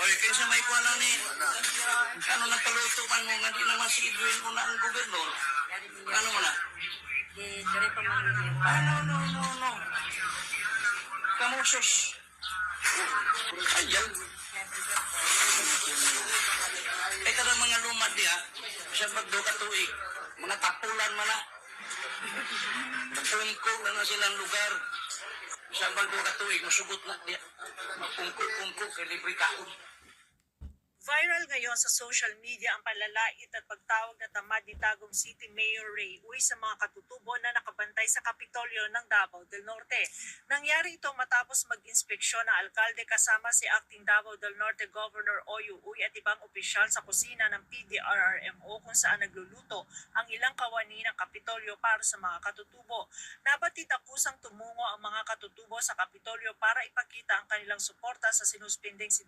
Oy, kaysa may kuha lang ni, ano na paluto man mo, nga di naman si Edwin una ang gobernador. Ano mo na? No. Kamusos. Ayaw. Eh, kada mga lumad niya, siya magdo ka tuig. Mga tapulan man na. Pungko na silang lugar. Siya magdo ka tuig, masugot na niya. Pungko, kay libre kaon. Viral ngayon sa social media ang panlalait at pagtawag na tamad ni Tagum City Mayor Ray Uy sa mga katutubo na nakabantay sa Kapitolyo ng Davao del Norte. Nangyari ito matapos mag-inspeksyon ng alkalde kasama si Acting Davao del Norte Governor Oyo Uy at ibang opisyal sa kusina ng PDRRMO kung saan nagluluto ang ilang kawani ng Kapitolyo para sa mga katutubo. Nabatid akusang tumungo ang mga katutubo sa Kapitolyo para ipakita ang kanilang suporta sa sinuspinding si